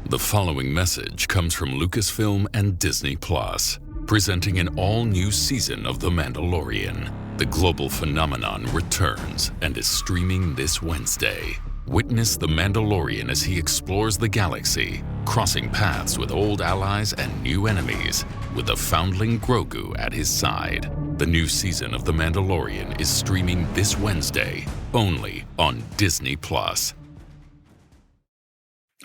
The following message comes from Lucasfilm and Disney Plus, presenting an all-new season of The Mandalorian. The global phenomenon returns and is streaming this Wednesday. Witness The Mandalorian as he explores the galaxy, crossing paths with old allies and new enemies, with the foundling Grogu at his side. The new season of The Mandalorian is streaming this Wednesday, only on Disney Plus.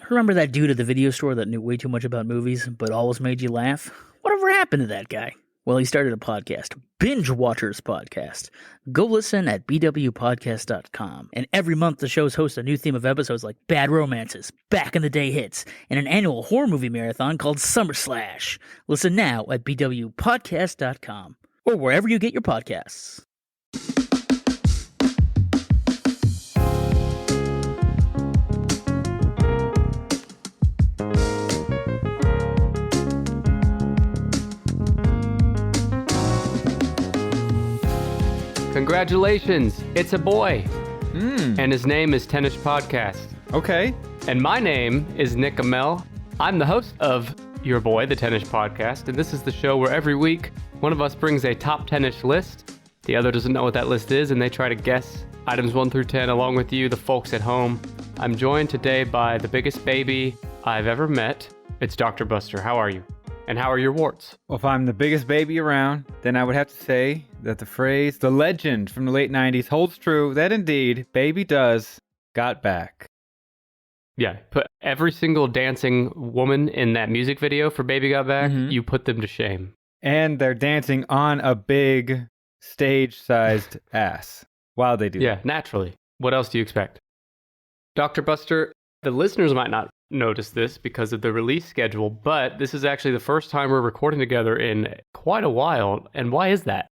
Remember that dude at the video store that knew way too much about movies, but always made you laugh? Whatever happened to that guy? Well, he started a podcast, Binge Watchers Podcast. Go listen at bwpodcast.com. And every month the shows host a new theme of episodes like Bad Romances, Back in the Day Hits, and an annual horror movie marathon called Summer Slash. Listen now at bwpodcast.com or wherever you get your podcasts. Congratulations, it's a boy. And his name is Tennis Podcast. Okay. And my name is Nick Amell. I'm the host of Your Boy, the Tennis Podcast, and this is the show where every week one of us brings a top 10-ish list. The other doesn't know what that list is, and they try to guess items 1 through 10 along with you, the folks at home. I'm joined today by the biggest baby I've ever met. It's Dr. Buster. How are you? And how are your warts? Well, if I'm the biggest baby around, then I would have to say that the phrase, the legend from the late 90s holds true, that indeed, baby does got back. Yeah, put every single dancing woman in that music video for Baby Got Back, you put them to shame. And they're dancing on a big stage-sized ass while they do Yeah, that. naturally. What else do you expect? Dr. Buster, the listeners might not notice this because of the release schedule, but this is actually the first time we're recording together in quite a while. And why is that?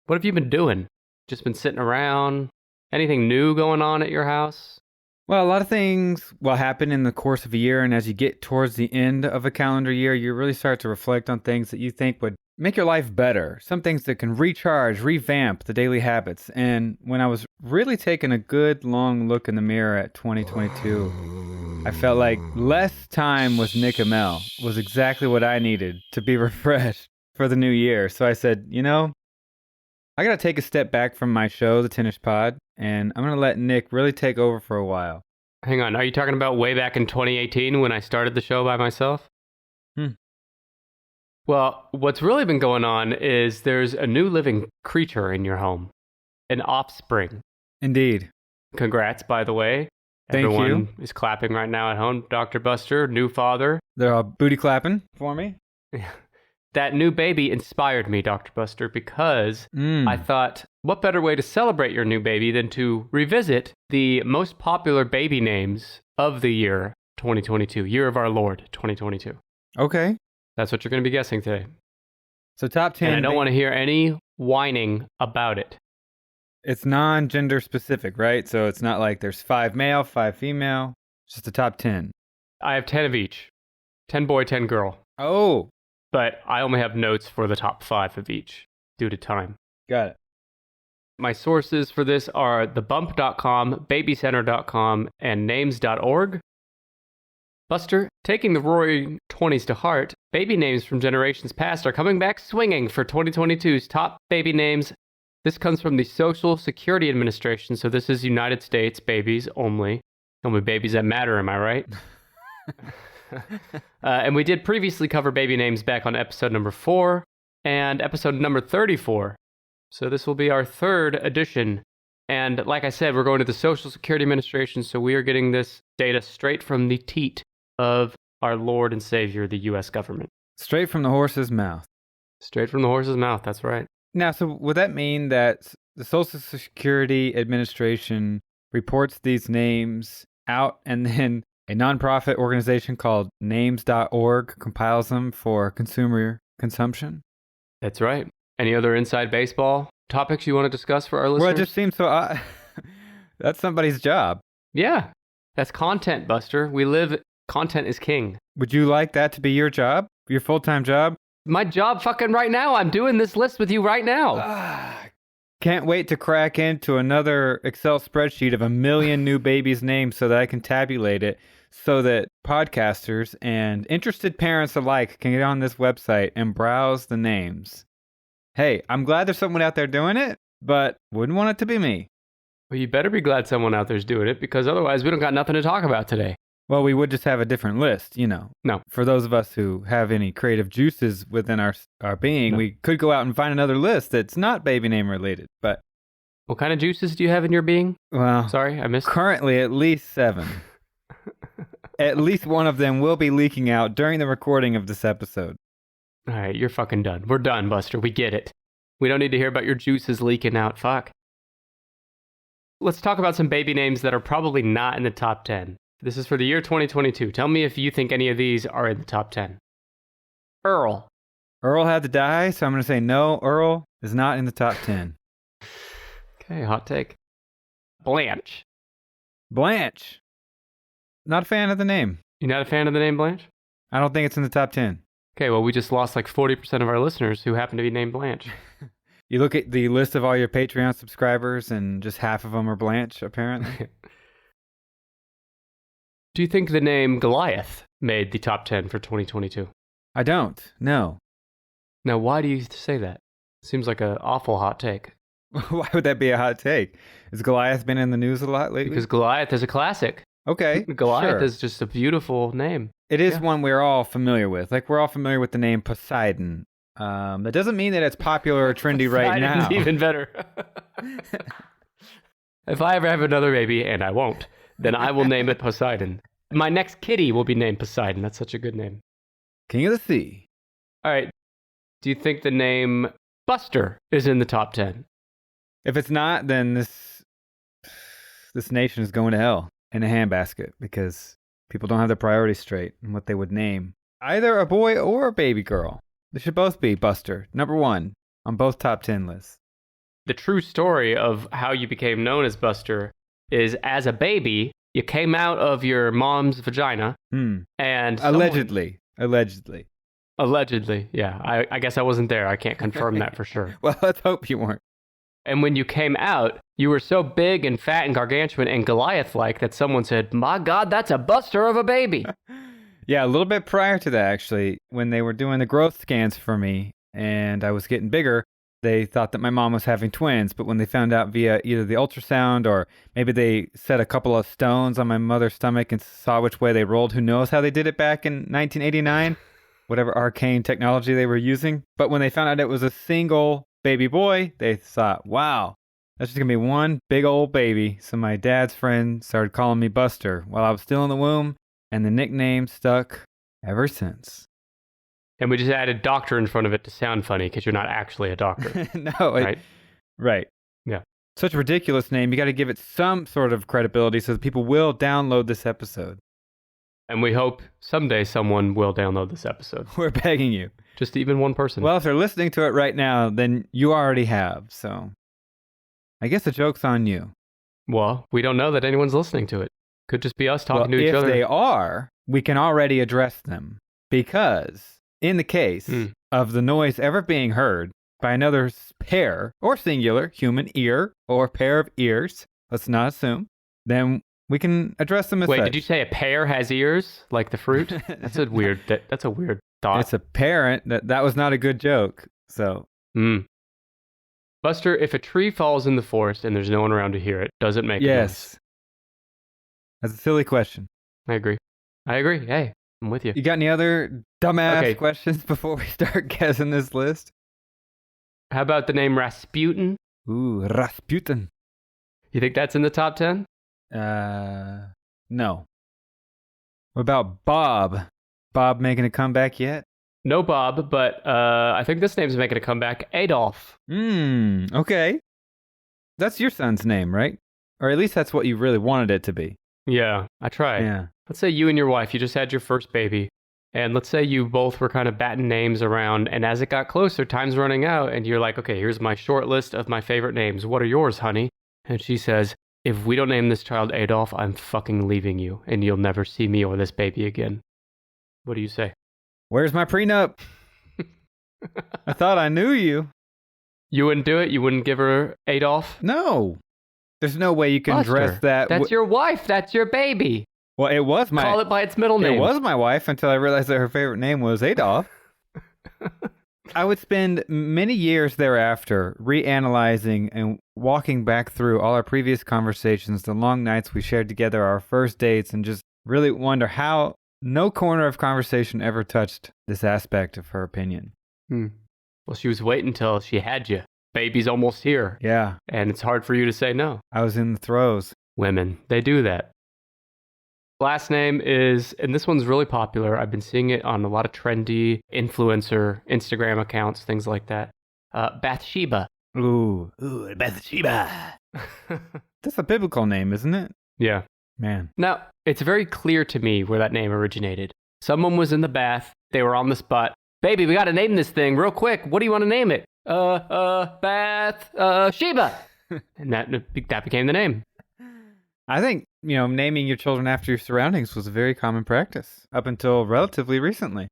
What have you been doing? Just been sitting around? Anything new going on at your house? Well, a lot of things will happen in the course of a year, and as you get towards the end of a calendar year, you really start to reflect on things that you think would make your life better. Some things that can recharge, revamp the daily habits. And when I was really taking a good long look in the mirror at 2022, I felt like less time with Nick Amell was exactly what I needed to be refreshed for the new year. So I said, you know, I got to take a step back from my show, The Tennis Pod, and I'm going to let Nick really take over for a while. Hang on, are you talking about way back in 2018 when I started the show by myself? Well, what's really been going on is there's a new living creature in your home, an offspring. Indeed. Congrats, by the way. Thank Everyone you. is clapping right now at home. Dr. Buster, new father. They're all booty clapping for me. That new baby inspired me, Dr. Buster, because I thought, what better way to celebrate your new baby than to revisit the most popular baby names of the year 2022, year of our Lord 2022. Okay. That's what you're going to be guessing today. So top 10. And I don't want to hear any whining about it. It's non-gender specific, right? So it's not like there's 5 male, 5 female. It's just the top 10. I have 10 of each. 10 boy, 10 girl. Oh, But I only have notes for the top 5 of each due to time. got it. My sources for this are thebump.com, babycenter.com, and names.org. Buster, taking the roaring 20s to heart, baby names from generations past are coming back swinging for 2022's top baby names. This comes from the Social Security Administration, so this is United States babies only. Only babies that matter, am I right? And we did previously cover baby names back on episode number 4 and episode number 34. So this will be our 3rd edition. And like I said, we're going to the Social Security Administration, so we are getting this data straight from the teat of our Lord and Savior, the U.S. government. Straight from the horse's mouth. Straight from the horse's mouth, that's right. Now, so would that mean that the Social Security Administration reports these names out and then a nonprofit organization called names.org compiles them for consumer consumption? That's right. Any other inside baseball topics you want to discuss for our listeners? Well, it just seems so odd. That's somebody's job. Yeah, that's content, Buster. Content is king. Would you like that to be your job? Your full-time job? My job fucking right now. I'm doing this list with you right now. Can't wait to crack into another Excel spreadsheet of 1 million new babies' names so that I can tabulate it so that podcasters and interested parents alike can get on this website and browse the names. Hey, I'm glad there's someone out there doing it, but wouldn't want it to be me. Well, you better be glad someone out there's doing it, because otherwise we don't got nothing to talk about today. Well, we would just have a different list, you know. No. For those of us who have any creative juices within our being, we could go out and find another list that's not baby name related. But what kind of juices do you have in your being? Well, sorry, I missed. Currently, at least 7. At least one of them will be leaking out during the recording of this episode. All right, you're fucking done. We're done, Buster. We get it. We don't need to hear about your juices leaking out. Fuck. Let's talk about some baby names that are probably not in the top 10. This is for the year 2022. Tell me if you think any of these are in the top 10. Earl. Earl had to die, so I'm going to say no, Earl is not in the top 10. Okay, hot take. Blanche. Blanche. Not a fan of the name. You're not a fan of the name Blanche? I don't think it's in the top 10. Okay, well, we just lost like 40% of our listeners who happen to be named Blanche. You look at the list of all your Patreon subscribers, and just half of them are Blanche, apparently. Do you think the name Goliath made the top 10 for 2022? I don't, no. Now, why do you say that? Seems like an awful hot take. Why would that be a hot take? Has Goliath been in the news a lot lately? Because Goliath is a classic. Okay, Goliath is just a beautiful name. It is one we're all familiar with. Like, we're all familiar with the name Poseidon. That doesn't mean that it's popular or trendy right now. Poseidon's even better. If I ever have another baby, and I won't, then I will name it Poseidon. My next kitty will be named Poseidon. That's such a good name. King of the sea. All right. Do you think the name Buster is in the top 10? If it's not, then this nation is going to hell in a handbasket, because people don't have their priorities straight and what they would name either a boy or a baby girl. They should both be Buster, number 1 on both top 10 lists. The true story of how you became known as Buster is, as a baby, you came out of your mom's vagina, and Allegedly, yeah. I guess I wasn't there. I can't confirm that for sure. Well, let's hope you weren't. And when you came out, you were so big and fat and gargantuan and Goliath-like that someone said, "My God, that's a Buster of a baby." Yeah, a little bit prior to that, actually, when they were doing the growth scans for me and I was getting bigger, they thought that my mom was having twins. But when they found out via either the ultrasound, or maybe they set a couple of stones on my mother's stomach and saw which way they rolled, who knows how they did it back in 1989, whatever arcane technology they were using. But when they found out it was a single baby boy, they thought, wow, that's just going to be one big old baby. So my dad's friend started calling me Buster while I was still in the womb, and the nickname stuck ever since. And we just added doctor in front of it to sound funny, because you're not actually a doctor. No, right. Yeah. Such a ridiculous name. You got to give it some sort of credibility so that people will download this episode. And we hope someday someone will download this episode. We're begging you. Just even one person. Well, if they're listening to it right now, then you already have. So I guess the joke's on you. Well, we don't know that anyone's listening to it. Could just be us talking to each other. If they are, we can already address them. Because in the case of the noise ever being heard by another pair, or singular, human ear, or pair of ears, let's not assume, then we can address them as Wait, such. did you say a pear has ears, like the fruit? That's a weird thought. It's apparent that was not a good joke, so. Buster, if a tree falls in the forest and there's no one around to hear it, does it make a noise? Yes. That's a silly question. I agree. Hey, I'm with you. You got any other dumbass questions before we start guessing this list? How about the name Rasputin? Ooh, Rasputin. You think that's in the top 10? No. What about Bob? Bob making a comeback yet? No Bob, but I think this name's making a comeback. Adolf. Okay. That's your son's name, right? Or at least that's what you really wanted it to be. Yeah, I tried. Yeah. Let's say you and your wife, you just had your first baby. And let's say you both were kind of batting names around. And as it got closer, time's running out. And you're like, okay, here's my short list of my favorite names. What are yours, honey? And she says, if we don't name this child Adolf, I'm fucking leaving you. And you'll never see me or this baby again. What do you say? Where's my prenup? I thought I knew you. You wouldn't do it? You wouldn't give her Adolf? No. There's no way you can Buster, dress that. That's your wife. That's your baby. Well, it was my... Call it by its middle name. It was my wife until I realized that her favorite name was Adolf. I would spend many years thereafter reanalyzing and walking back through all our previous conversations, the long nights we shared together, our first dates, and just really wonder how no corner of conversation ever touched this aspect of her opinion. Well, she was waiting until she had you. Baby's almost here. Yeah. And it's hard for you to say no. I was in the throes. Women, they do that. Last name is, and this one's really popular. I've been seeing it on a lot of trendy influencer Instagram accounts, things like that. Bathsheba. Ooh, Bathsheba. That's a biblical name, isn't it? Yeah. Man. Now, it's very clear to me where that name originated. Someone was in the bath. They were on the spot. Baby, we got to name this thing real quick. What do you want to name it? Sheba. And that became the name. I think, naming your children after your surroundings was a very common practice up until relatively recently.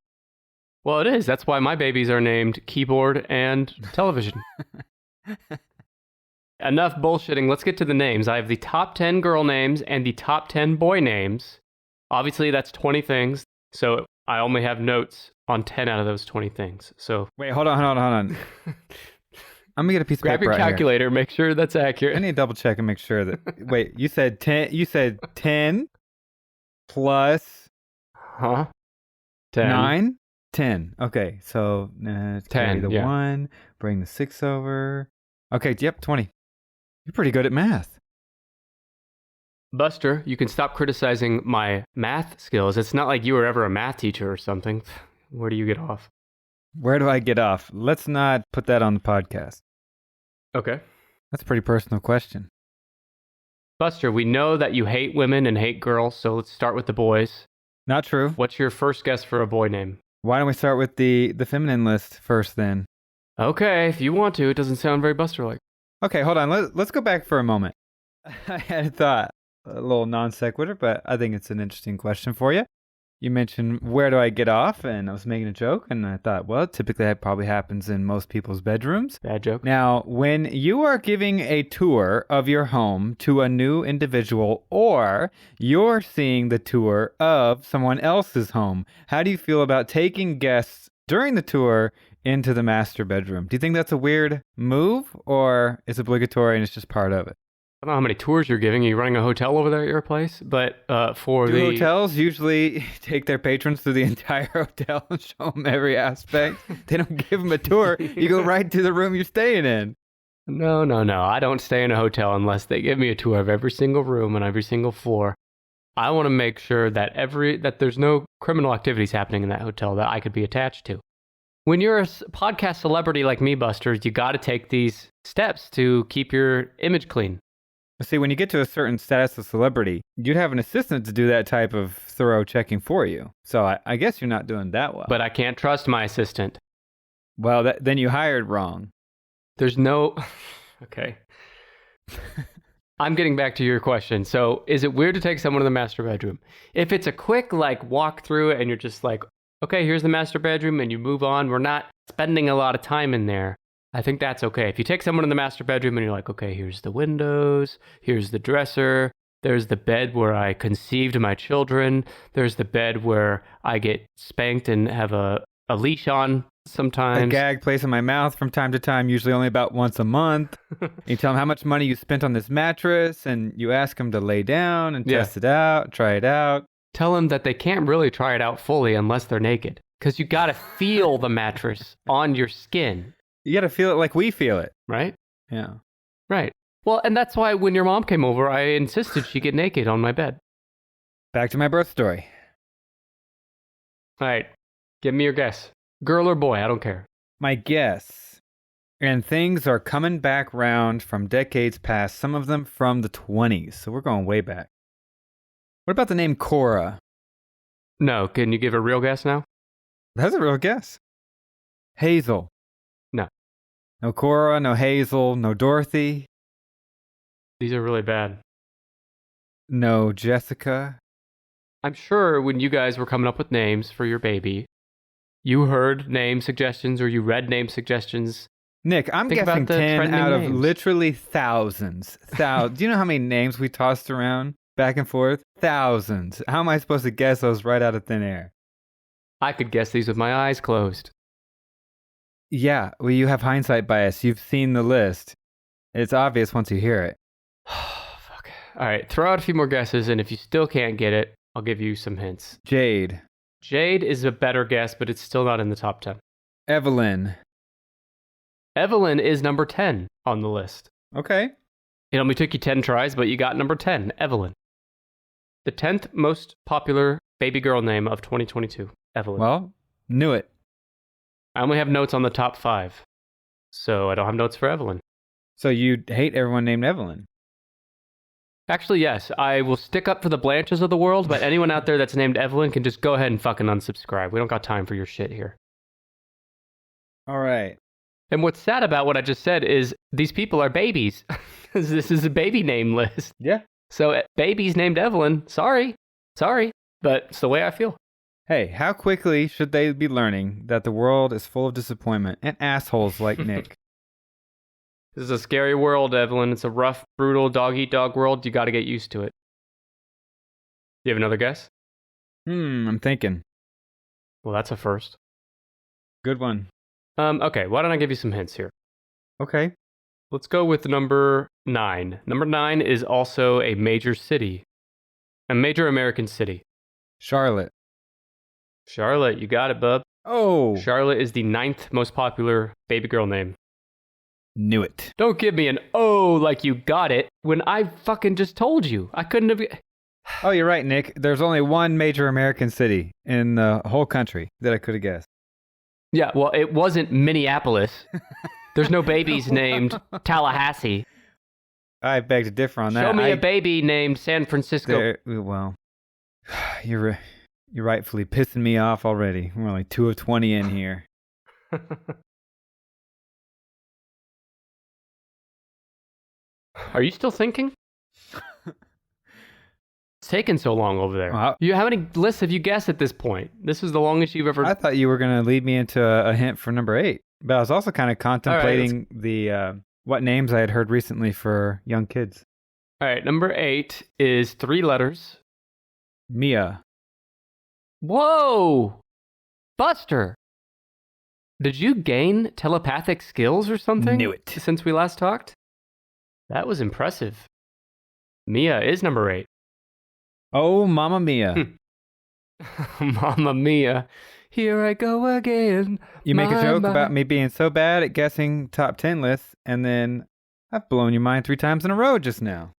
Well, it is. That's why my babies are named Keyboard and Television. Enough bullshitting. Let's get to the names. I have the top 10 girl names and the top 10 boy names. Obviously, that's 20 things. So I only have notes on 10 out of those 20 things. So wait, hold on. I'm gonna get a piece of grab paper your calculator, make sure that's accurate. I need to double check and make sure that. Wait, you said 10. You said 10 plus. 10. 9? 10. Okay, so 10. The 1, bring the 6 over. Okay, yep, 20. You're pretty good at math. Buster, you can stop criticizing my math skills. It's not like you were ever a math teacher or something. Where do you get off? Where do I get off? Let's not put that on the podcast. Okay. That's a pretty personal question. Buster, we know that you hate women and hate girls, so let's start with the boys. Not true. What's your first guess for a boy name? Why don't we start with the feminine list first then? Okay, if you want to. It doesn't sound very Buster-like. Okay, hold on. Let's go back for a moment. I had a thought, a little non sequitur, but I think it's an interesting question for you. You mentioned, where do I get off? And I was making a joke, and I thought, well, typically that probably happens in most people's bedrooms. Bad joke. Now, when you are giving a tour of your home to a new individual, or you're seeing the tour of someone else's home, how do you feel about taking guests during the tour into the master bedroom? Do you think that's a weird move, or is it obligatory and it's just part of it? I don't know how many tours you're giving. Are you running a hotel over there at your place? But hotels usually take their patrons through the entire hotel and show them every aspect. They don't give them a tour. You go right to the room you're staying in. No. I don't stay in a hotel unless they give me a tour of every single room and every single floor. I want to make sure that there's no criminal activities happening in that hotel that I could be attached to. When you're a podcast celebrity like me, Buster, you got to take these steps to keep your image clean. See, when you get to a certain status of celebrity, you'd have an assistant to do that type of thorough checking for you. So I guess you're not doing that well. But I can't trust my assistant. Well, then you hired wrong. There's no... Okay. I'm getting back to your question. So is it weird to take someone to the master bedroom? If it's a quick, walk through it and you're just like, okay, here's the master bedroom and you move on, we're not spending a lot of time in there, I think that's okay. If you take someone in the master bedroom and you're like, okay, here's the windows, here's the dresser, there's the bed where I conceived my children, there's the bed where I get spanked and have a leash on sometimes. A gag placed in my mouth from time to time, usually only about once a month. You tell them how much money you spent on this mattress, and you ask them to lay down and test it out, try it out. Tell them that they can't really try it out fully unless they're naked, because you got to feel the mattress on your skin. You got to feel it like we feel it. Right? Yeah. Right. Well, and that's why when your mom came over, I insisted she get naked on my bed. Back to my birth story. All right. Give me your guess. Girl or boy, I don't care. My guess. And things are coming back round from decades past, some of them from the 20s. So we're going way back. What about the name Cora? No. Can you give a real guess now? That's a real guess. Hazel. No. No Cora, no Hazel, no Dorothy. These are really bad. No Jessica. I'm sure when you guys were coming up with names for your baby, you heard name suggestions or you read name suggestions. Nick, I'm Think guessing about the 10 trending out of names. literally thousands. Do you know how many names we tossed around back and forth? Thousands. How am I supposed to guess those right out of thin air? I could guess these with my eyes closed. Yeah, well, you have hindsight bias. You've seen the list. It's obvious once you hear it. Fuck. All right, throw out a few more guesses, and if you still can't get it, I'll give you some hints. Jade. Jade is a better guess, but it's still not in the top 10. Evelyn. Evelyn is number 10 on the list. Okay. It only took you 10 tries, but you got number 10, Evelyn. The 10th most popular baby girl name of 2022, Evelyn. Well, knew it. I only have notes on the top 5, so I don't have notes for Evelyn. So you hate everyone named Evelyn? Actually, yes. I will stick up for the Blanches of the world, but anyone out there that's named Evelyn can just go ahead and fucking unsubscribe. We don't got time for your shit here. All right. And what's sad about what I just said is these people are babies. This is a baby name list. Yeah. So babies named Evelyn, sorry, but it's the way I feel. Hey, how quickly should they be learning that the world is full of disappointment and assholes like Nick? This is a scary world, Evelyn. It's a rough, brutal, dog-eat-dog world. You got to get used to it. You have another guess? I'm thinking. Well, that's a first. Good one. Okay, why don't I give you some hints here? Okay. Let's go with number 9. Number 9 is also a major city. A major American city. Charlotte. Charlotte, you got it, bub. Oh. Charlotte is the 9th most popular baby girl name. Knew it. Don't give me an oh like you got it when I fucking just told you. I couldn't have... Oh, you're right, Nick. There's only one major American city in the whole country that I could have guessed. Yeah, well, it wasn't Minneapolis. There's no babies named Tallahassee. I beg to differ on that. Show me a baby named San Francisco. Well, you're rightfully pissing me off already. We're only 2 of 20 in here. Are you still thinking? It's taken so long over there. Well, How many lists have you guessed at this point? This is the longest you've ever... I thought you were going to lead me into a hint for number 8. But I was also kind of contemplating what names I had heard recently for young kids. All right, number 8 is 3 letters. Mia. Whoa! Buster! Did you gain telepathic skills or something? Knew it. Since we last talked? That was impressive. Mia is number 8. Oh, Mamma Mia. Mamma Mia. Here I go again. You make a joke about me being so bad at guessing top 10 lists, and then I've blown your mind 3 times in a row just now.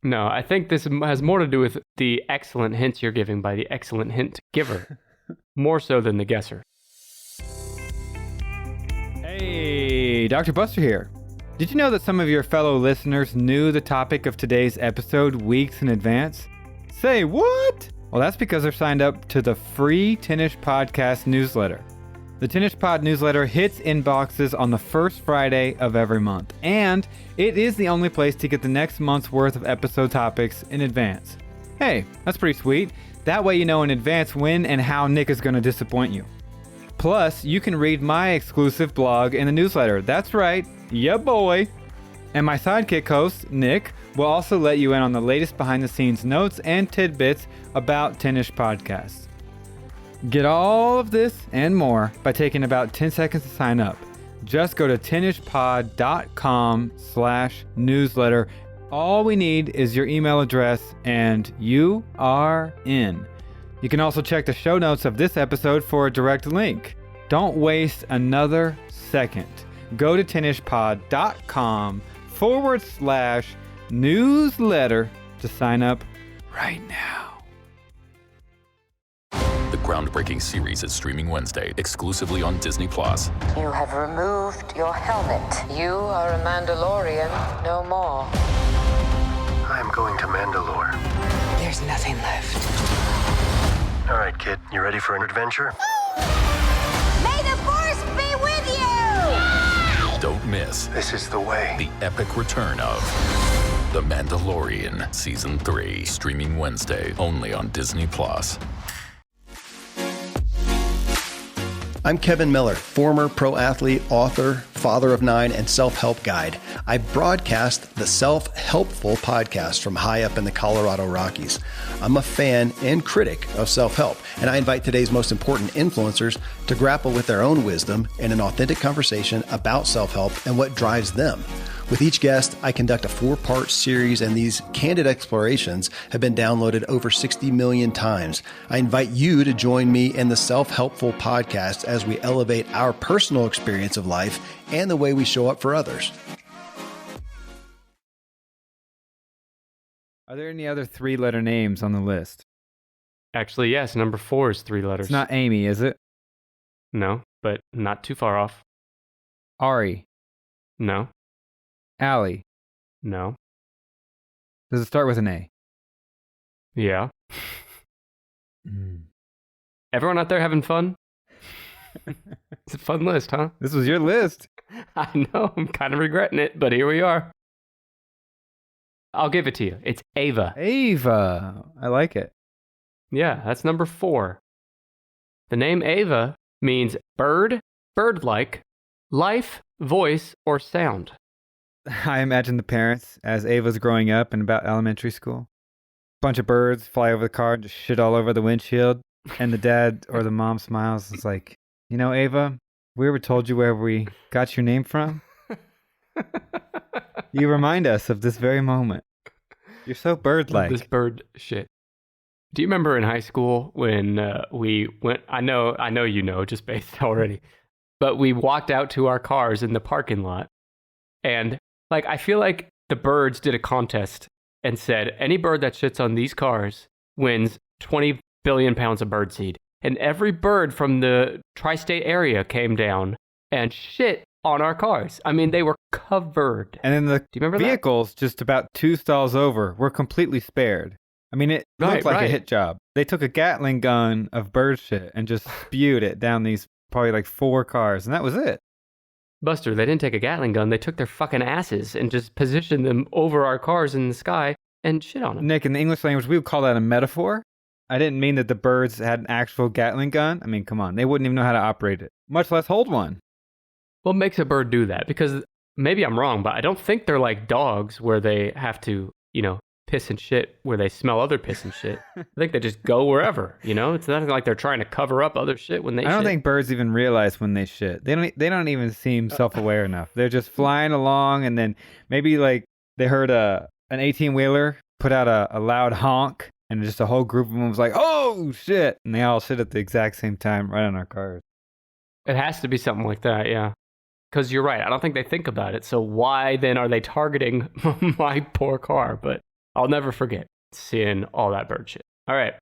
No, I think this has more to do with the excellent hints you're giving by the excellent hint giver. More so than the guesser. Hey, Dr. Buster here. Did you know that some of your fellow listeners knew the topic of today's episode weeks in advance? Say what? Well, that's because they're signed up to the free Tennis Podcast newsletter. The Tennis Pod newsletter hits inboxes on the first Friday of every month, and it is the only place to get the next month's worth of episode topics in advance. Hey, that's pretty sweet. That way you know in advance when and how Nick is going to disappoint you. Plus, you can read my exclusive blog in the newsletter. That's right, yeah boy. And my sidekick host, Nick, will also let you in on the latest behind-the-scenes notes and tidbits about Tennis Podcasts. Get all of this and more by taking about 10 seconds to sign up. Just go to tennispod.com/newsletter. All we need is your email address and you are in. You can also check the show notes of this episode for a direct link. Don't waste another second. Go to tennispod.com/newsletter to sign up right now. The groundbreaking series is streaming Wednesday exclusively on Disney+. You have removed your helmet. You are a Mandalorian no more. I'm going to Mandalore. There's nothing left. All right, kid, you ready for an adventure? May the Force be with you! Don't miss This is the way. the epic return of The Mandalorian Season 3, streaming Wednesday only on Disney+. I'm Kevin Miller, former pro athlete, author, father of 9, and self-help guide. I broadcast the Self-Helpful podcast from high up in the Colorado Rockies. I'm a fan and critic of self-help, and I invite today's most important influencers to grapple with their own wisdom in an authentic conversation about self-help and what drives them. With each guest, I conduct a 4-part series, and these candid explorations have been downloaded over 60 million times. I invite you to join me in the Self-Helpful podcast as we elevate our personal experience of life and the way we show up for others. Are there any other 3-letter names on the list? Actually, yes. Number 4 is 3 letters. It's not Amy, is it? No, but not too far off. Ari. No. Allie. No. Does it start with an A? Yeah. Everyone out there having fun? It's a fun list, huh? This was your list. I know. I'm kind of regretting it, but here we are. I'll give it to you. It's Ava. Ava. I like it. Yeah, that's number 4. The name Ava means bird, bird-like, life, voice, or sound. I imagine the parents as Ava's growing up in about elementary school. Bunch of birds fly over the car and just shit all over the windshield. And the dad or the mom smiles and is like, you know, Ava, we ever told you where we got your name from? You remind us of this very moment. You're so bird-like. This bird shit. Do you remember in high school when we went, I know you know, just based already, but we walked out to our cars in the parking lot, and like, I feel like the birds did a contest and said, any bird that shits on these cars wins 20 billion pounds of birdseed. And every bird from the tri-state area came down and shit on our cars. I mean, they were covered. And then the Do you remember vehicles just about 2 stalls over were completely spared. I mean, it looked like a hit job. They took a Gatling gun of bird shit and just spewed it down these probably like 4 cars, and that was it. Buster, they didn't take a Gatling gun. They took their fucking asses and just positioned them over our cars in the sky and shit on them. Nick, in the English language, we would call that a metaphor. I didn't mean that the birds had an actual Gatling gun. I mean, come on. They wouldn't even know how to operate it, much less hold one. What makes a bird do that? Because maybe I'm wrong, but I don't think they're like dogs where they have to, you know, piss and shit where they smell other piss and shit. I think they just go wherever, you know? It's not like they're trying to cover up other shit when they shit. I don't think birds even realize when they shit. They don't even seem self-aware enough. They're just flying along, and then maybe like they heard an 18-wheeler put out a loud honk, and just a whole group of them was like, oh shit, and they all shit at the exact same time right on our cars. It has to be something like that, yeah. Because you're right. I don't think they think about it. So why then are they targeting my poor car? But I'll never forget seeing all that bird shit. All right.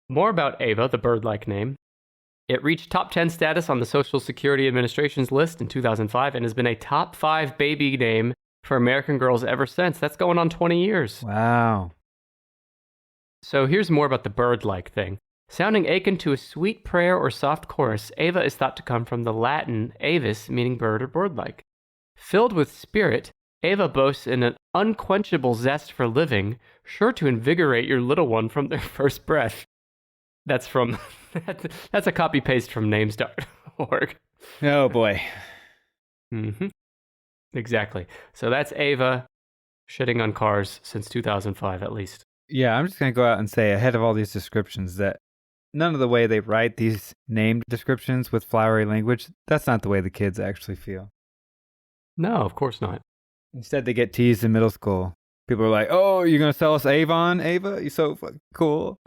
More about Ava, the bird-like name. It reached top 10 status on the Social Security Administration's list in 2005 and has been a top 5 baby name for American girls ever since. That's going on 20 years. Wow. So here's more about the bird-like thing. Sounding akin to a sweet prayer or soft chorus, Ava is thought to come from the Latin avis, meaning bird or bird-like. Filled with spirit, Ava boasts an unquenchable zest for living, sure to invigorate your little one from their first breath. That's a copy-paste from names.org. Oh, boy. Mm-hmm. Exactly. So that's Ava shitting on cars since 2005, at least. Yeah, I'm just going to go out and say, ahead of all these descriptions, that none of the way they write these named descriptions with flowery language, that's not the way the kids actually feel. No, of course not. Instead, they get teased in middle school. People are like, oh, you're going to sell us Avon, Ava? You're so fucking cool.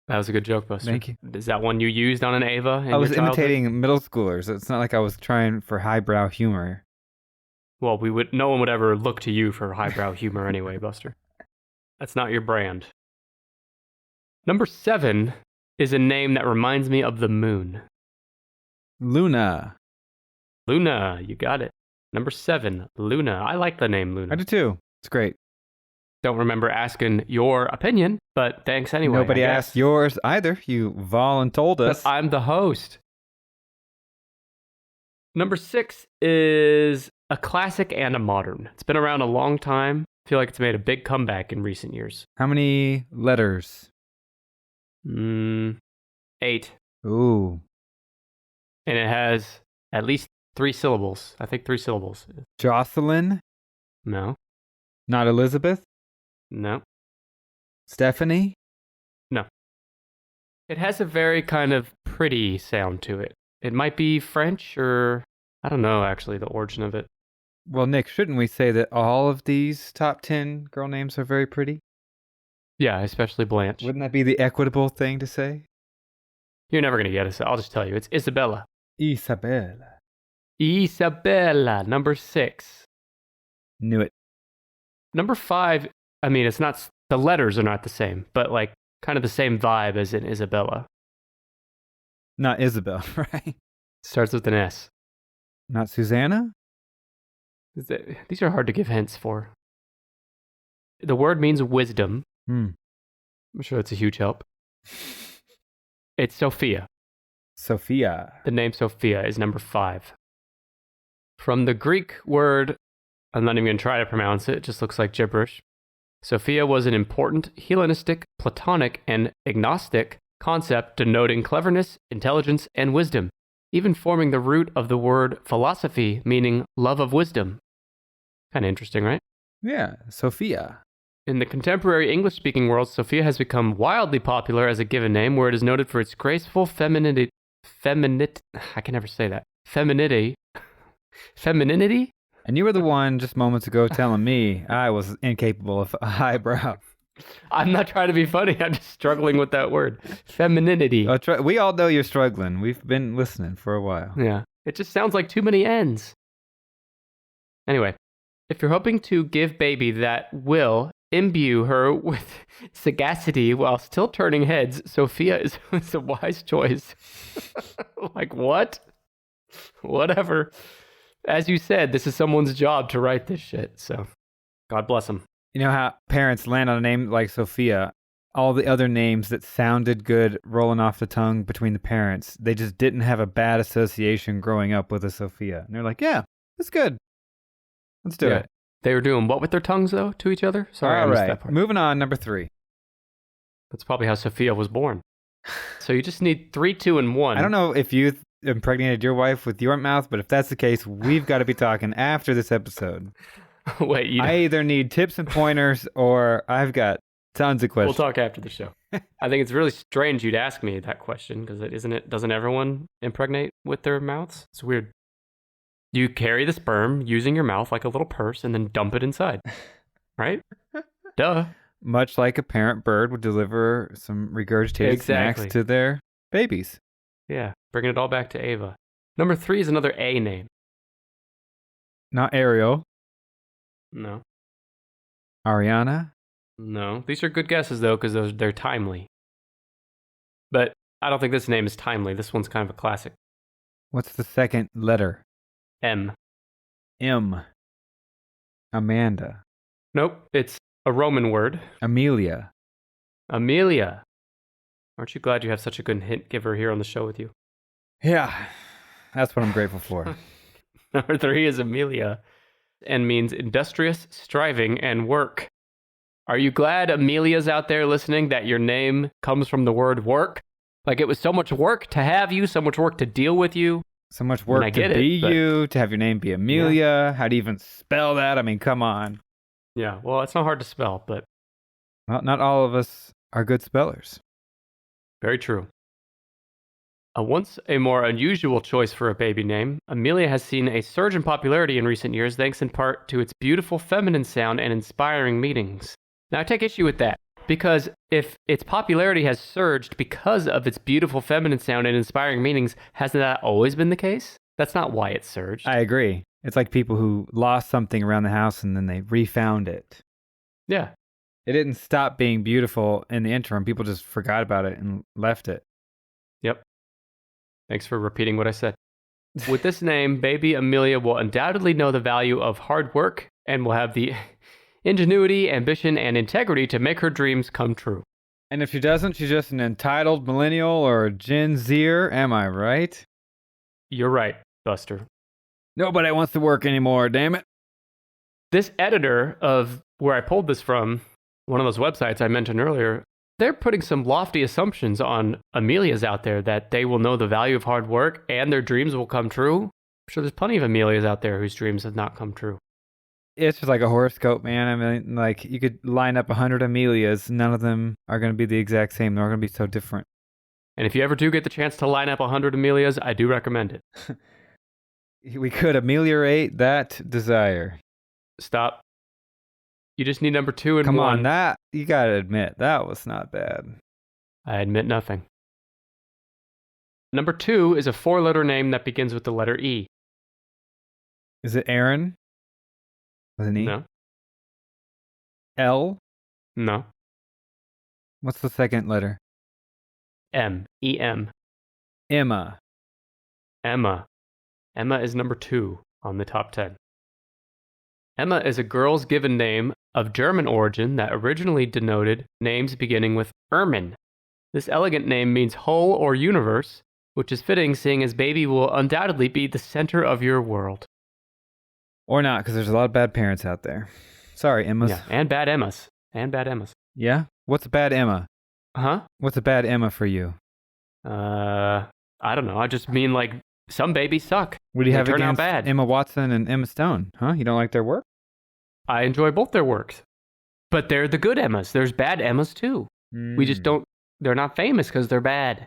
That was a good joke, Buster. Thank you. Is that one you used on an Ava in I was your childhood? imitating middle schoolers. It's not like I was trying for highbrow humor. Well, no one would ever look to you for highbrow humor anyway, Buster. That's not your brand. Number 7 is a name that reminds me of the moon. Luna. Luna, you got it. Number 7, Luna. I like the name Luna. I do too. It's great. Don't remember asking your opinion, but thanks anyway. Nobody asked yours either. You voluntold us. But I'm the host. Number 6 is a classic and a modern. It's been around a long time. I feel like it's made a big comeback in recent years. How many letters? 8. Ooh. And it has at least 3 syllables. I think 3 syllables. Jocelyn? No. Not Elizabeth? No. Stephanie? No. It has a very kind of pretty sound to it. It might be French or I don't know actually the origin of it. Well, Nick, shouldn't we say that all of these top 10 girl names are very pretty? Yeah, especially Blanche. Wouldn't that be the equitable thing to say? You're never going to get it, so I'll just tell you. It's Isabella. Isabella. Isabella, number 6. Knew it. Number 5, I mean, it's not, the letters are not the same, but like kind of the same vibe as in Isabella. Not Isabel, right? Starts with an S. Not Susanna? These are hard to give hints for. The word means wisdom. I'm sure that's a huge help. It's Sophia. Sophia. The name Sophia is number 5. From the Greek word, I'm not even going to try to pronounce it, it just looks like gibberish. Sophia was an important Hellenistic, Platonic, and agnostic concept denoting cleverness, intelligence, and wisdom, even forming the root of the word philosophy, meaning love of wisdom. Kind of interesting, right? Yeah, Sophia. In the contemporary English-speaking world, Sophia has become wildly popular as a given name, where it is noted for its graceful femininity. I can never say that. Femininity. And you were the one just moments ago telling me I was incapable of highbrow. I'm not trying to be funny. I'm just struggling with that word. Femininity. We all know you're struggling. We've been listening for a while. Yeah. It just sounds like too many N's. Anyway, if you're hoping to give baby that will imbue her with sagacity while still turning heads, Sophia is a wise choice. Like, what? Whatever. As you said, this is someone's job to write this shit, so God bless them. You know how parents land on a name like Sophia, all the other names that sounded good rolling off the tongue between the parents, they just didn't have a bad association growing up with a Sophia. And they're like, yeah, that's good. Let's do it. They were doing what with their tongues, though, to each other? Sorry, I missed that part. Moving on, number 3. That's probably how Sophia was born. So you just need 3, 2, and 1. I don't know if you impregnated your wife with your mouth, but if that's the case, we've got to be talking after this episode. Wait, I either need tips and pointers or I've got tons of questions. We'll talk after the show. I think it's really strange you'd ask me that question because doesn't everyone impregnate with their mouths? It's weird. You carry the sperm using your mouth like a little purse and then dump it inside, right? Duh. Much like a parent bird would deliver some regurgitated snacks to their babies. Yeah, bringing it all back to Ava. Number 3 is another A name. Not Ariel. No. Ariana? No. These are good guesses, though, because they're timely. But I don't think this name is timely. This one's kind of a classic. What's the second letter? M. M. Amanda. Nope, it's a Roman word. Amelia. Amelia. Aren't you glad you have such a good hint giver here on the show with you? Yeah, that's what I'm grateful for. Number 3 is Amelia and means industrious, striving, and work. Are you glad Amelia's out there listening that your name comes from the word work? Like it was so much work to have you, so much work to deal with you. So much work to be you, to have your name be Amelia. Yeah. How to even spell that? I mean, come on. Yeah, well, it's not hard to spell, but... Well, not all of us are good spellers. Very true. Once a more unusual choice for a baby name, Amelia has seen a surge in popularity in recent years thanks in part to its beautiful feminine sound and inspiring meanings. Now, I take issue with that, because if its popularity has surged because of its beautiful feminine sound and inspiring meanings, hasn't that always been the case? That's not why it surged. I agree. It's like people who lost something around the house and then they refound it. Yeah. It didn't stop being beautiful in the interim. People just forgot about it and left it. Yep. Thanks for repeating what I said. With this name, baby Amelia will undoubtedly know the value of hard work and will have the ingenuity, ambition, and integrity to make her dreams come true. And if she doesn't, she's just an entitled millennial or a Gen Zer. Am I right? You're right, Buster. Nobody wants to work anymore, damn it. This editor of where I pulled this from, one of those websites I mentioned earlier, they're putting some lofty assumptions on Amelias out there that they will know the value of hard work and their dreams will come true. sure there's plenty of Amelias out there whose dreams have not come true. It's just like a horoscope, man. I mean, like, you could line up 100 Amelias. None of them are going to be the exact same. They're going to be so different. And if you ever do get the chance to line up 100 Amelias, I do recommend it. We could ameliorate that desire. Stop. You just need number 2 and Come 1. on, that, you got to admit, that was not bad. I admit nothing. Number 2 is a 4-letter name that begins with the letter E. Is it Aaron? With an E? No. L? No. What's the second letter? M. E-M. Emma. Emma. Emma is number 2 on the top 10. Emma is a girl's given name of German origin that originally denoted names beginning with Ermin. This elegant name means whole or universe, which is fitting seeing as baby will undoubtedly be the center of your world. Or not, because there's a lot of bad parents out there. Sorry, Emmas. Yeah, and bad Emmas. And bad Emmas. Yeah? What's a bad Emma? Huh? What's a bad Emma for you? I don't know. I just mean like some babies suck. What do you They have turn out against bad. Emma Watson and Emma Stone? Huh? You don't like their work? I enjoy both their works. But they're the good Emmas. There's bad Emmas too. We just don't, they're not famous because they're bad.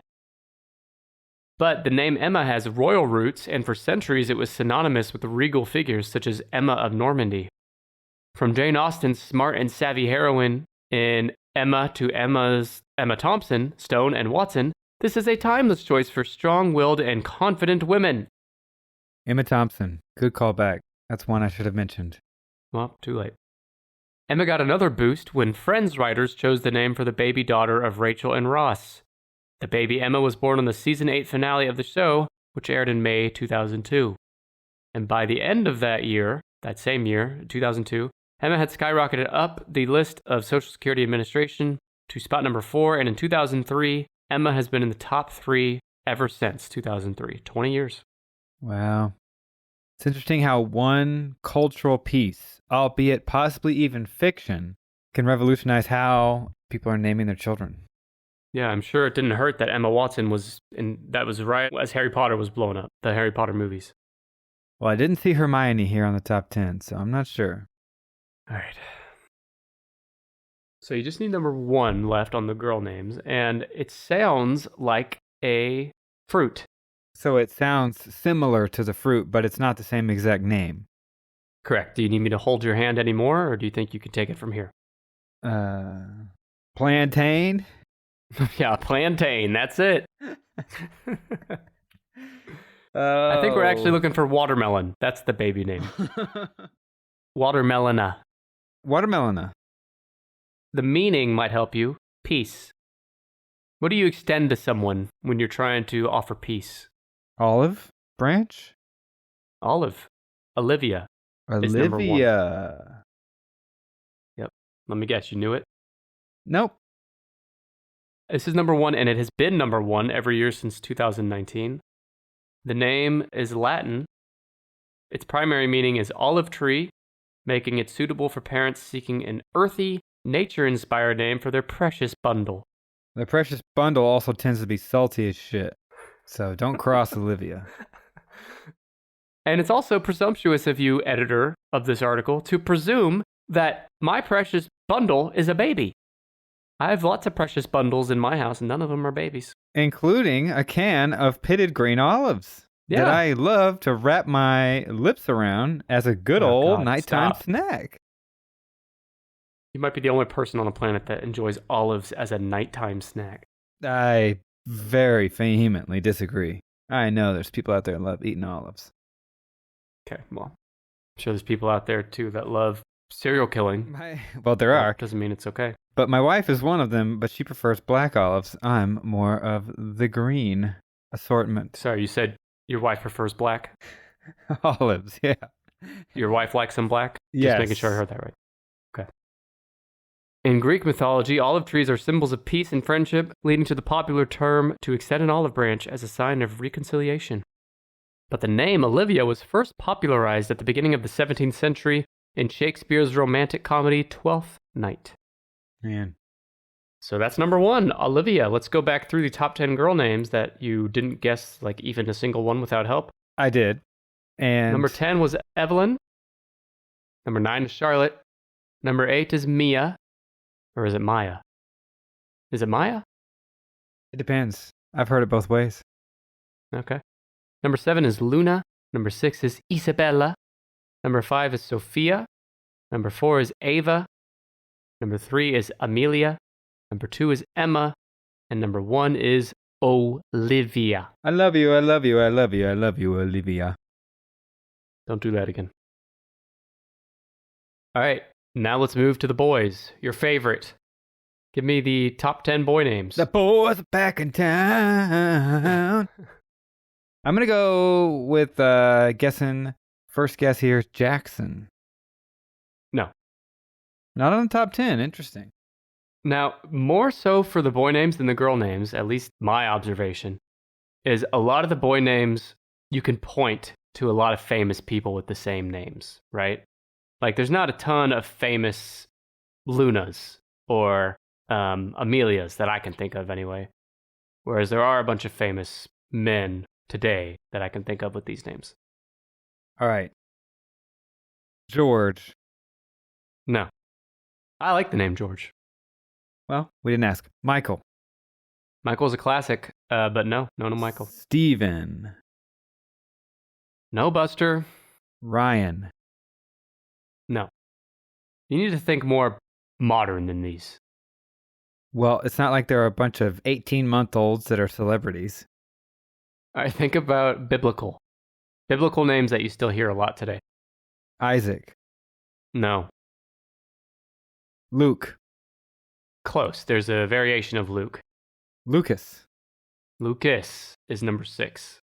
But the name Emma has royal roots, and for centuries it was synonymous with regal figures such as Emma of Normandy. From Jane Austen's smart and savvy heroine in Emma to Emma Thompson, Stone, and Watson, this is a timeless choice for strong-willed and confident women. Emma Thompson. Good callback. That's one I should have mentioned. Well, too late. Emma got another boost when Friends writers chose the name for the baby daughter of Rachel and Ross. The baby Emma was born on the season 8 finale of the show, which aired in May 2002. And by the end of that year, that same year, 2002, Emma had skyrocketed up the list of Social Security Administration to spot number 4, and in 2003, Emma has been in the top 3 ever since 2003. 20 years. Wow. It's interesting how one cultural piece, albeit possibly even fiction, can revolutionize how people are naming their children. Yeah, I'm sure it didn't hurt that Emma Watson was in, that was right as Harry Potter was blowing up, the Harry Potter movies. Well, I didn't see Hermione here on the top 10, so I'm not sure. All right. So you just need number 1 left on the girl names, and it sounds like a fruit. So it sounds similar to the fruit, but it's not the same exact name. Correct. Do you need me to hold your hand anymore, or do you think you can take it from here? Plantain? Yeah, plantain. That's it. I think we're actually looking for watermelon. That's the baby name. Watermelona. Watermelona. The meaning might help you. Peace. What do you extend to someone when you're trying to offer peace? Olive branch? Olive. Olivia. Is number 1. Olivia. Yep. Let me guess. You knew it? Nope. This is number 1, and it has been number 1 every year since 2019. The name is Latin. Its primary meaning is olive tree, making it suitable for parents seeking an earthy, nature-inspired name for their precious bundle. The precious bundle also tends to be salty as shit. So don't cross Olivia. And it's also presumptuous of you, editor of this article, to presume that my precious bundle is a baby. I have lots of precious bundles in my house, and none of them are babies. Including a can of pitted green olives that I love to wrap my lips around as a good old nighttime snack. You might be the only person on the planet that enjoys olives as a nighttime snack. I very vehemently disagree. I know there's people out there that love eating olives. Okay, well, I'm sure there's people out there, too, that love serial killing. Well, there are. Doesn't mean it's okay. But my wife is one of them, but she prefers black olives. I'm more of the green assortment. Sorry, you said your wife prefers black? Olives, yeah. Your wife likes them black? Yes. Just making sure I heard that right. Okay. In Greek mythology, olive trees are symbols of peace and friendship, leading to the popular term to extend an olive branch as a sign of reconciliation. But the name Olivia was first popularized at the beginning of the 17th century in Shakespeare's romantic comedy Twelfth Night. Man. So that's number 1, Olivia. Let's go back through the top 10 girl names that you didn't guess, like even a single one without help. I did. And Number 10 was Evelyn. Number 9 is Charlotte. Number 8 is Mia. Or is it Maya? Is it Maya? it depends. I've heard it both ways. Okay. Number 7 is Luna. Number 6 is Isabella. Number 5 is Sophia. Number 4 is Ava. Number 3 is Amelia. Number 2 is Emma. And number 1 is Olivia. I love you, I love you, I love you, I love you, Olivia. Don't do that again. All right. Now let's move to the boys. Your favorite. Give me the top 10 boy names. The boys are back in town. I'm going to go with guessing. First guess here is Jackson. No. Not on the top 10. Interesting. Now, more so for the boy names than the girl names, at least my observation, is a lot of the boy names, you can point to a lot of famous people with the same names, right? Like, there's not a ton of famous Lunas or Amelias that I can think of anyway. Whereas there are a bunch of famous men today that I can think of with these names. All right. George. No. I like the name George. Well, we didn't ask. Michael. Michael's a classic, but no Michael. Steven. No Buster. Ryan. No. You need to think more modern than these. Well, it's not like there are a bunch of 18-month-olds that are celebrities. All right, think about biblical. Biblical names that you still hear a lot today. Isaac. No. Luke. Close. There's a variation of Luke. Lucas. Lucas is number 6.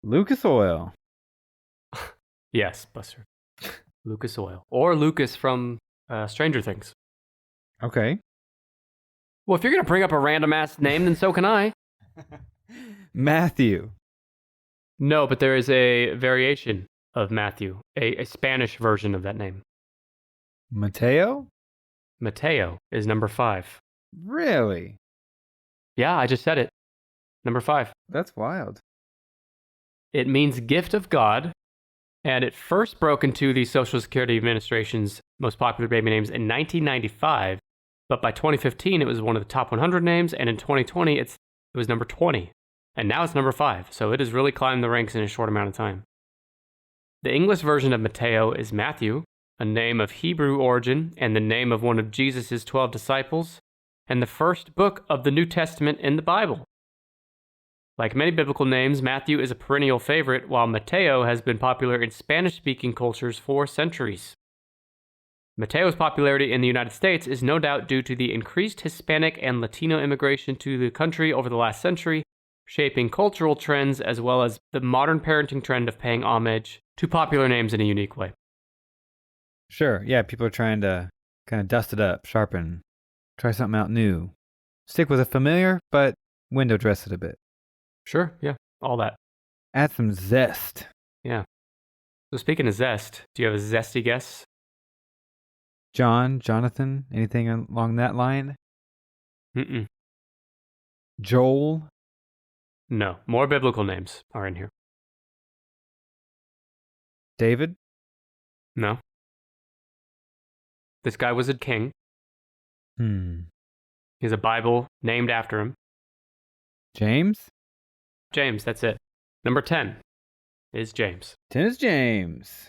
Lucas Oil. Yes, Buster. Lucas Oil. Or Lucas from Stranger Things. Okay. Well, if you're going to bring up a random ass name, then so can I. Matthew. No, but there is a variation of Matthew, a Spanish version of that name. Mateo? Mateo is number 5. Really? Yeah, I just said it. Number 5. That's wild. It means gift of God, and it first broke into the Social Security Administration's most popular baby names in 1995, but by 2015 it was one of the top 100 names, and in 2020 it was number 20, and now it's number 5, so it has really climbed the ranks in a short amount of time. The English version of Mateo is Matthew, a name of Hebrew origin and the name of one of Jesus' 12 disciples, and the first book of the New Testament in the Bible. Like many biblical names, Matthew is a perennial favorite, while Mateo has been popular in Spanish-speaking cultures for centuries. Mateo's popularity in the United States is no doubt due to the increased Hispanic and Latino immigration to the country over the last century, shaping cultural trends as well as the modern parenting trend of paying homage to popular names in a unique way. Sure. Yeah, people are trying to kind of dust it up, sharpen, try something out new. Stick with a familiar, but window dress it a bit. Sure, yeah, all that. Add some zest. Yeah. So speaking of zest, do you have a zesty guess? John, Jonathan, anything along that line? Mm-mm. Joel? No, more biblical names are in here. David? No. This guy was a king. He has a Bible named after him. James? James, that's it. Number 10 is James. 10 is James.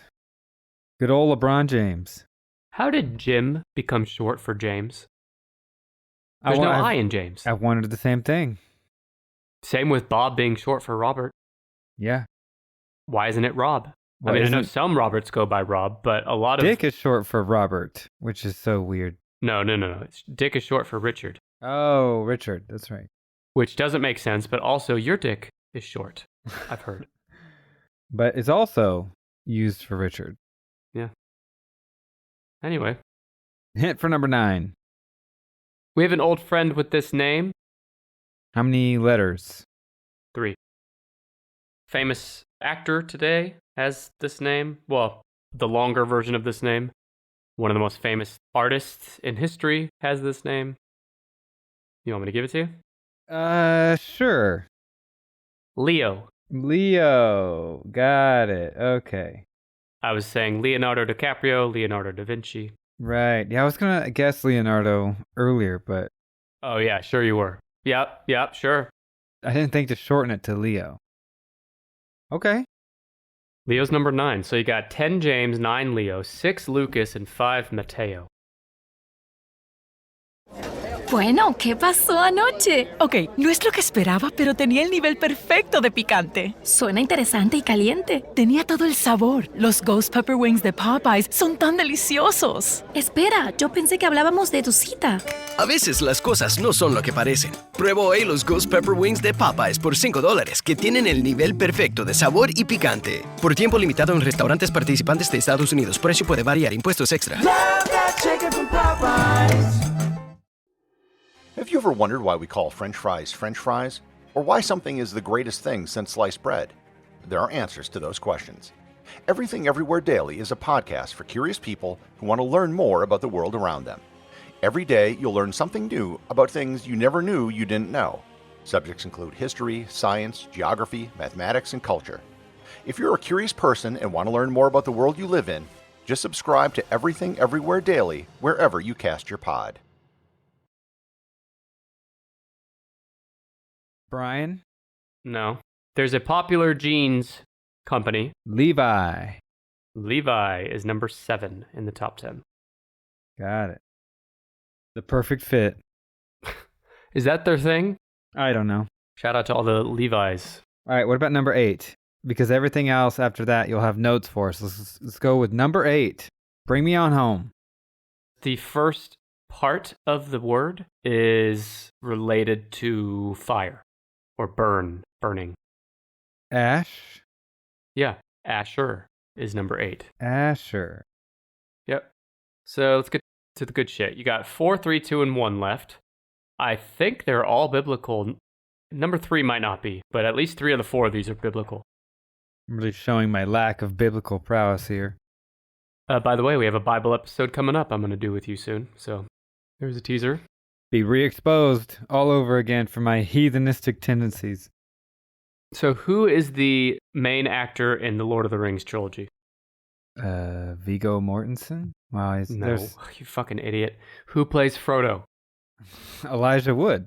Good old LeBron James. How did Jim become short for James? There's no I in James. I wanted the same thing. Same with Bob being short for Robert. Yeah. Why isn't it Rob? Well, I mean, I know some Roberts go by Rob, but a lot of... Dick is short for Robert, which is so weird. No. Dick is short for Richard. Oh, Richard. That's right. Which doesn't make sense, but also your dick is short, I've heard. But it's also used for Richard. Yeah. Anyway. Hint for number 9. We have an old friend with this name. How many letters? 3. Famous actor today has this name. Well, the longer version of this name. One of the most famous artists in history has this name. You want me to give it to you? Sure. Leo Leo. Got it. Okay. I was saying Leonardo DiCaprio, Leonardo da Vinci. Right. Yeah, I was going to guess Leonardo earlier, but Oh, yeah, sure you were. Yep, sure. I didn't think to shorten it to Leo. Okay. Leo's number 9. So you got 10 James, 9 Leo, 6 Lucas, and 5 Mateo. Bueno, ¿qué pasó anoche? Ok, no es lo que esperaba, pero tenía el nivel perfecto de picante. Suena interesante y caliente. Tenía todo el sabor. Los Ghost Pepper Wings de Popeyes son tan deliciosos. Espera, yo pensé que hablábamos de tu cita. A veces las cosas no son lo que parecen. Prueba hoy los Ghost Pepper Wings de Popeyes por $5, que tienen el nivel perfecto de sabor y picante. Por tiempo limitado en restaurantes participantes de Estados Unidos. Precio puede variar, impuestos extra. Have you ever wondered why we call French fries, or why something is the greatest thing since sliced bread? There are answers to those questions. Everything Everywhere Daily is a podcast for curious people who want to learn more about the world around them. Every day, you'll learn something new about things you never knew you didn't know. Subjects include history, science, geography, mathematics, and culture. If you're a curious person and want to learn more about the world you live in, just subscribe to Everything Everywhere Daily wherever you cast your pod. Brian? No. There's a popular jeans company. Levi. Levi is number 7 in the top 10. Got it. The perfect fit. Is that their thing? I don't know. Shout out to all the Levi's. All right, what about number 8? Because everything else after that you'll have notes for us. Let's go with number 8. Bring me on home. The first part of the word is related to fire or burning. Ash? Yeah, Asher is number 8. Asher. Yep. So let's get to the good shit. You got 4, 3, 2, and 1 left. I think they're all biblical. Number 3 might not be, but at least 3 of the 4 of these are biblical. I'm really showing my lack of biblical prowess here. By the way, we have a Bible episode coming up I'm going to do with you soon. So there's a teaser. Be re-exposed all over again for my heathenistic tendencies. So who is the main actor in the Lord of the Rings trilogy? Viggo Mortensen? Wow, No, you fucking idiot. Who plays Frodo? Elijah Wood.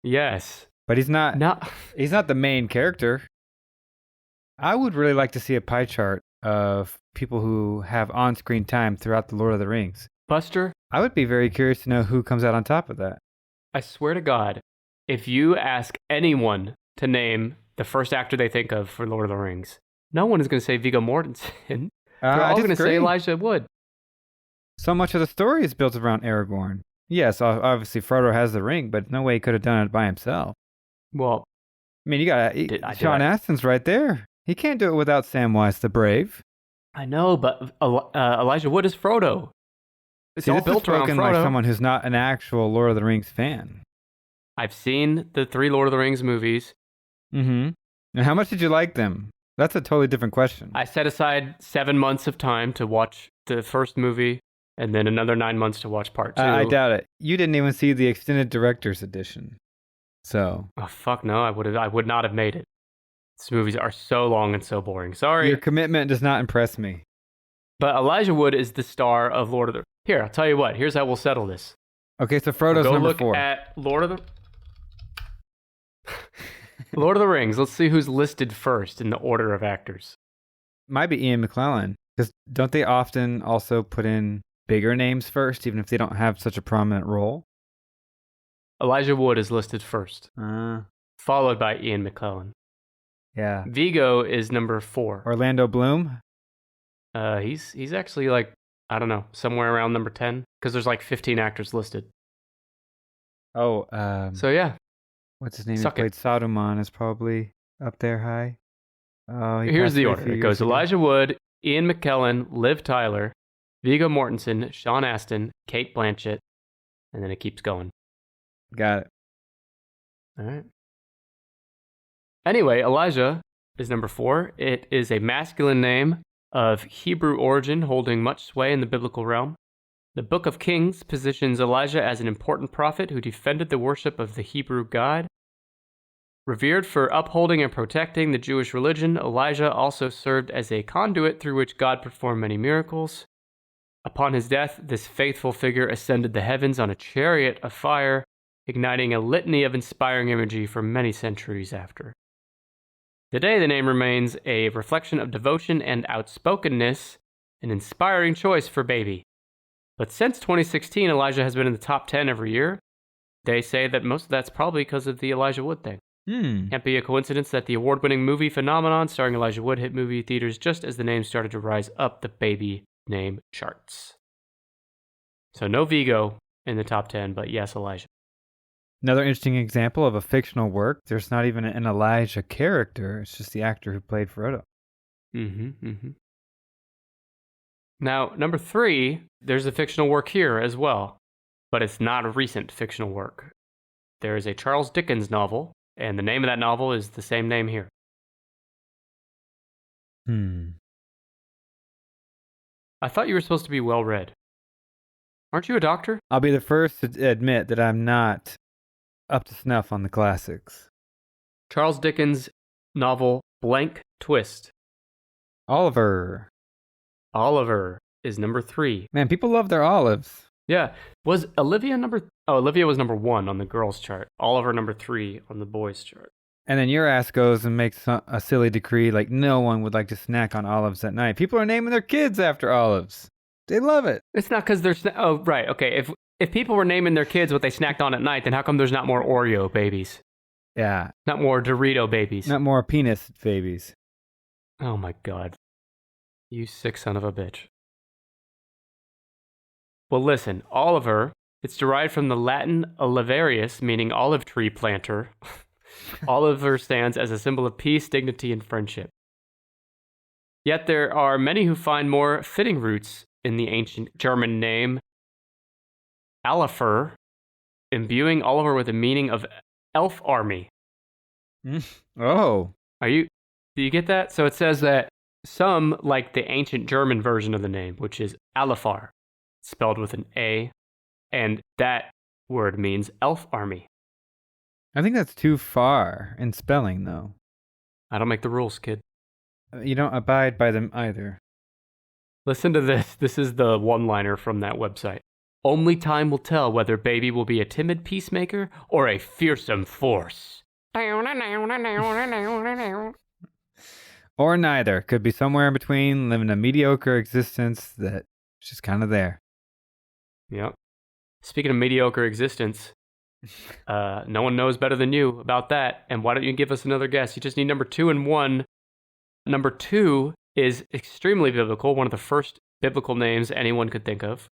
Yes. But he's not No. He's not the main character. I would really like to see a pie chart of people who have on-screen time throughout the Lord of the Rings. Buster, I would be very curious to know who comes out on top of that. I swear to God, if you ask anyone to name the first actor they think of for Lord of the Rings, no one is going to say Viggo Mortensen. They're all going to say Elijah Wood. So much of the story is built around Aragorn. Yes, obviously Frodo has the ring, but no way he could have done it by himself. Well, I mean, you got Sean Astin's right there. He can't do it without Samwise the Brave. I know, but Elijah Wood is Frodo. It's all built around Frodo. Like someone who's not an actual Lord of the Rings fan. I've seen the 3 Lord of the Rings movies. Mm-hmm. And how much did you like them? That's a totally different question. I set aside 7 months of time to watch the first movie, and then another 9 months to watch part 2. I doubt it. You didn't even see the extended director's edition. So. Oh fuck no! I would not have made it. These movies are so long and so boring. Sorry. Your commitment does not impress me. But Elijah Wood is the star of Lord of the... Here, I'll tell you what. Here's how we'll settle this. Okay, so Frodo's we'll number 4. Go look at Lord of the Rings. Let's see who's listed first in the order of actors. Might be Ian McKellen. Because don't they often also put in bigger names first, even if they don't have such a prominent role? Elijah Wood is listed first. Followed by Ian McKellen. Yeah. Viggo is number 4. Orlando Bloom? He's actually like, I don't know, somewhere around number 10. Because there's like 15 actors listed. Oh, so yeah. What's his name? He played Saruman is probably up there high. Oh, here's the order. It goes Elijah Wood, Ian McKellen, Liv Tyler, Viggo Mortensen, Sean Astin, Cate Blanchett, and then it keeps going. Got it. All right. Anyway, Elijah is number 4. It is a masculine name of Hebrew origin holding much sway in the biblical realm. The Book of Kings positions Elijah as an important prophet who defended the worship of the Hebrew God. Revered for upholding and protecting the Jewish religion, Elijah also served as a conduit through which God performed many miracles. Upon his death, this faithful figure ascended the heavens on a chariot of fire, igniting a litany of inspiring imagery for many centuries after. Today, the name remains a reflection of devotion and outspokenness, an inspiring choice for baby. But since 2016, Elijah has been in the top 10 every year. They say that most of that's probably because of the Elijah Wood thing. Can't be a coincidence that the award-winning movie Phenomenon starring Elijah Wood hit movie theaters just as the name started to rise up the baby name charts. So no Vigo in the top 10, but yes, Elijah. Another interesting example of a fictional work. There's not even an Elijah character. It's just the actor who played Frodo. Now, number 3, there's a fictional work here as well, but it's not a recent fictional work. There is a Charles Dickens novel, and the name of that novel is the same name here. I thought you were supposed to be well-read. Aren't you a doctor? I'll be the first to admit that I'm not up to snuff on the classics. Charles Dickens' novel Blank Twist. Oliver is number 3. Man, people love their olives. Yeah. Was Olivia Olivia was number 1 on the girls' chart. Oliver number 3 on the boys' chart. And then your ass goes and makes a silly decree like no one would like to snack on olives at night. People are naming their kids after olives. They love it. It's not because they're... oh, right. Okay. If people were naming their kids what they snacked on at night, then how come there's not more Oreo babies? Yeah. Not more Dorito babies. Not more penis babies. Oh my God. You sick son of a bitch. Well, listen, Oliver, it's derived from the Latin olivarius, meaning olive tree planter. Oliver stands as a symbol of peace, dignity, and friendship. Yet there are many who find more fitting roots in the ancient German name Alifer, imbuing Oliver with the meaning of elf army. Oh. Do you get that? So it says that some like the ancient German version of the name, which is Alifar, spelled with an A, and that word means elf army. I think that's too far in spelling, though. I don't make the rules, kid. You don't abide by them either. Listen to this. This is the one-liner from that website. Only time will tell whether baby will be a timid peacemaker or a fearsome force. Or neither. Could be somewhere in between, living a mediocre existence that's just kind of there. Yep. Speaking of mediocre existence, no one knows better than you about that. And why don't you give us another guess? You just need number 2 and 1. Number 2 is extremely biblical, one of the first biblical names anyone could think of.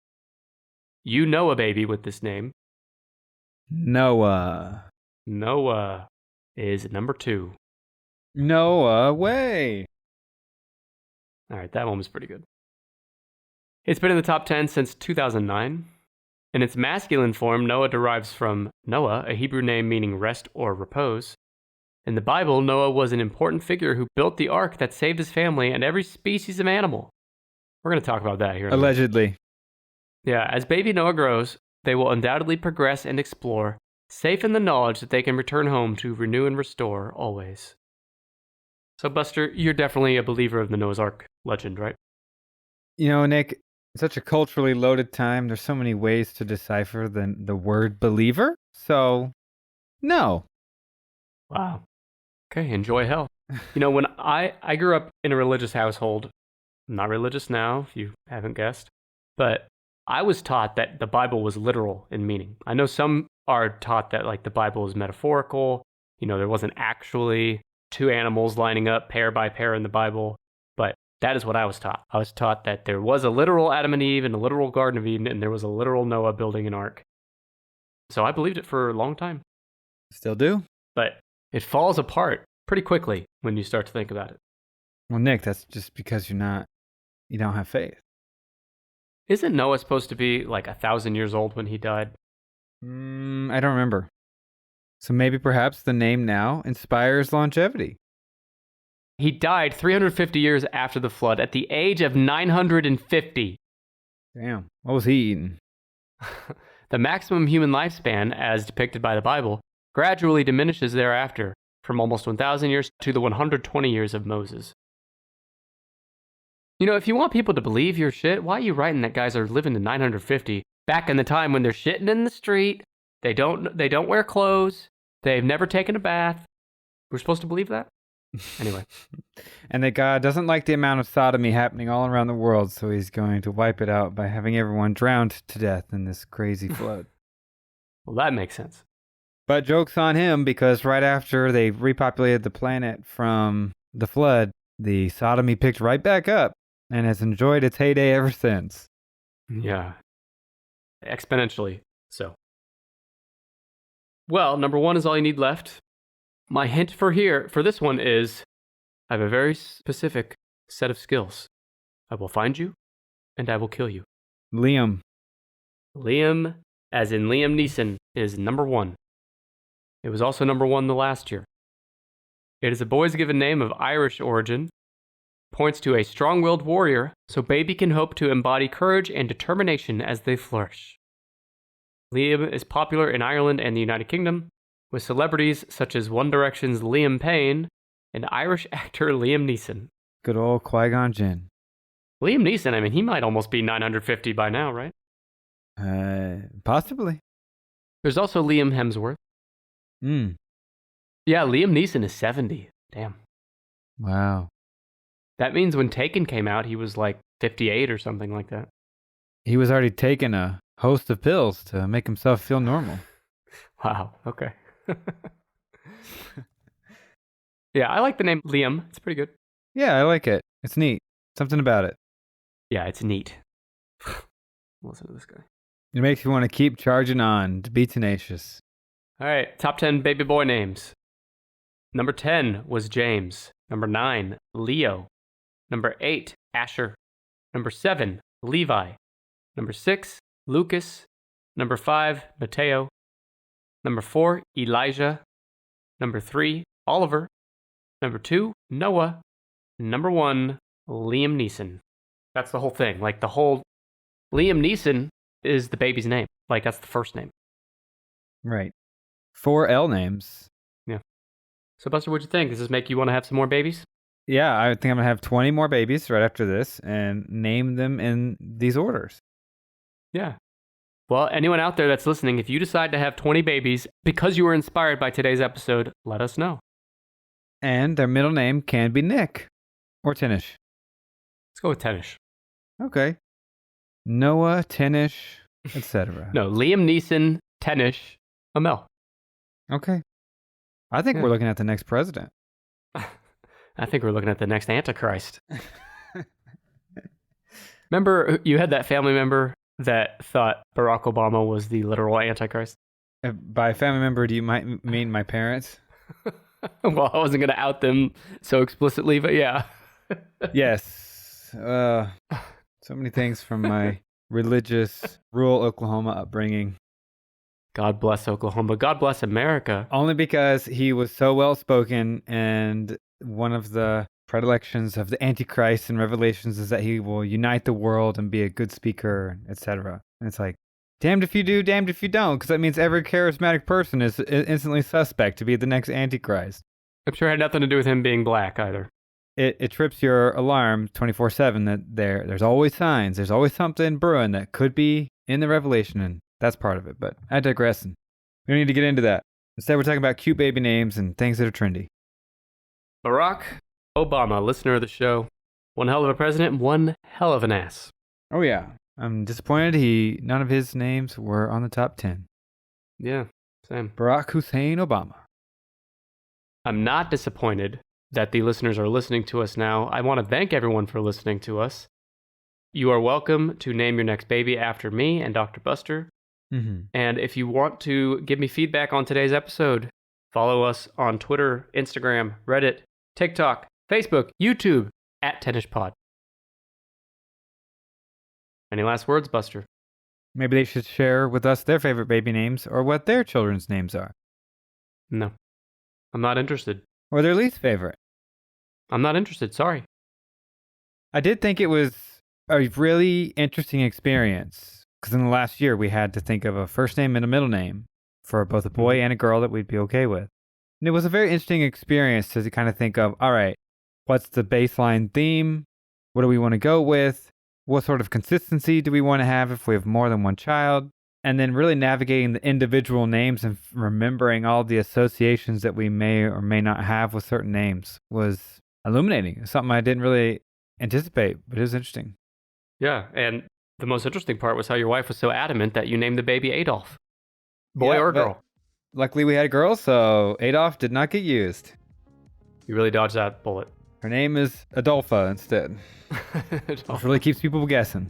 You know a baby with this name. Noah. Noah is number 2. Noah way. All right, that one was pretty good. It's been in the top 10 since 2009. In its masculine form, Noah derives from Noah, a Hebrew name meaning rest or repose. In the Bible, Noah was an important figure who built the ark that saved his family and every species of animal. We're going to talk about that here in a minute. Allegedly. Yeah, as baby Noah grows, they will undoubtedly progress and explore, safe in the knowledge that they can return home to renew and restore always. So, Buster, you're definitely a believer of the Noah's Ark legend, right? You know, Nick, it's such a culturally loaded time. There's so many ways to decipher the word believer. So, no. Wow. Okay, enjoy hell. You know, when I grew up in a religious household, I'm not religious now, if you haven't guessed, but I was taught that the Bible was literal in meaning. I know some are taught that like the Bible is metaphorical. You know, there wasn't actually 2 animals lining up pair by pair in the Bible, but that is what I was taught. I was taught that there was a literal Adam and Eve and a literal Garden of Eden, and there was a literal Noah building an ark. So I believed it for a long time. Still do. But it falls apart pretty quickly when you start to think about it. Well, Nick, that's just because you don't have faith. Isn't Noah supposed to be like 1,000 years old when he died? I don't remember. So maybe perhaps the name now inspires longevity. He died 350 years after the flood at the age of 950. Damn. What was he eating? The maximum human lifespan, as depicted by the Bible, gradually diminishes thereafter from almost 1,000 years to the 120 years of Moses. You know, if you want people to believe your shit, why are you writing that guys are living to 950? Back in the time when they're shitting in the street, they don't wear clothes, they've never taken a bath. We're supposed to believe that? Anyway. And that God doesn't like the amount of sodomy happening all around the world, so he's going to wipe it out by having everyone drowned to death in this crazy flood. Well, that makes sense. But joke's on him, because right after they repopulated the planet from the flood, the sodomy picked right back up and has enjoyed its heyday ever since. Yeah. Exponentially so. Well, number 1 is all you need left. My hint for this one is I have a very specific set of skills. I will find you, and I will kill you. Liam. Liam, as in Liam Neeson, is number 1. It was also number 1 the last year. It is a boy's given name of Irish origin, points to a strong-willed warrior, so baby can hope to embody courage and determination as they flourish. Liam is popular in Ireland and the United Kingdom, with celebrities such as One Direction's Liam Payne and Irish actor Liam Neeson. Good old Qui-Gon Jinn. Liam Neeson, I mean, he might almost be 950 by now, right? Possibly. There's also Liam Hemsworth. Yeah, Liam Neeson is 70. Damn. Wow. That means when Taken came out, he was like 58 or something like that. He was already taking a host of pills to make himself feel normal. Wow, okay. Yeah, I like the name Liam. It's pretty good. Yeah, I like it. It's neat. Something about it. Yeah, it's neat. Listen to this guy. It makes you want to keep charging on, to be tenacious. All right, top 10 baby boy names. Number 10 was James. Number 9, Leo. Number 8, Asher. Number 7, Levi. Number 6, Lucas. Number 5, Mateo. Number 4, Elijah. Number 3, Oliver. Number 2, Noah. Number 1, Liam Neeson. That's the whole thing. Like the whole Liam Neeson is the baby's name. Like that's the first name. Right. 4 L names. Yeah. So Buster, what'd you think? Does this make you want to have some more babies? Yeah, I think I'm going to have 20 more babies right after this and name them in these orders. Yeah. Well, anyone out there that's listening, if you decide to have 20 babies because you were inspired by today's episode, let us know. And their middle name can be Nick or Tinish. Let's go with Tenish. Okay. Noah, Tinish, etc. No, Liam Neeson, Tenish, Amel. Okay. I think we're looking at the next president. I think we're looking at the next Antichrist. Remember, you had that family member that thought Barack Obama was the literal Antichrist? By family member, do you mean my parents? Well, I wasn't going to out them so explicitly, but yeah. Yes. So many things from my religious, rural Oklahoma upbringing. God bless Oklahoma. God bless America. Only because he was so well-spoken, and one of the predilections of the Antichrist in Revelations is that he will unite the world and be a good speaker, etc. And it's like, damned if you do, damned if you don't, because that means every charismatic person is instantly suspect to be the next Antichrist. I'm sure it had nothing to do with him being black either. It trips your alarm 24/7 that there's always signs, there's always something brewing that could be in the Revelation, and that's part of it. But I digress. We don't need to get into that. Instead, we're talking about cute baby names and things that are trendy. Barack Obama, listener of the show, one hell of a president, one hell of an ass. Oh yeah, I'm disappointed none of his names were on the top 10. Yeah, same. Barack Hussein Obama. I'm not disappointed that the listeners are listening to us now. I want to thank everyone for listening to us. You are welcome to name your next baby after me and Dr. Buster. Mm-hmm. And if you want to give me feedback on today's episode, follow us on Twitter, Instagram, Reddit, TikTok, Facebook, YouTube, @TennisPod. Any last words, Buster? Maybe they should share with us their favorite baby names or what their children's names are. No. I'm not interested. Or their least favorite. I'm not interested, sorry. I did think it was a really interesting experience, because in the last year we had to think of a first name and a middle name for both a boy and a girl that we'd be okay with. And it was a very interesting experience to kind of think of, all right, what's the baseline theme? What do we want to go with? What sort of consistency do we want to have if we have more than one child? And then really navigating the individual names and remembering all the associations that we may or may not have with certain names was illuminating. It's something I didn't really anticipate, but it was interesting. Yeah, and the most interesting part was how your wife was so adamant that you named the baby Adolf. Boy or girl? Luckily we had a girl, so Adolf did not get used. You really dodged that bullet. Her name is Adolpha instead. Which really keeps people guessing.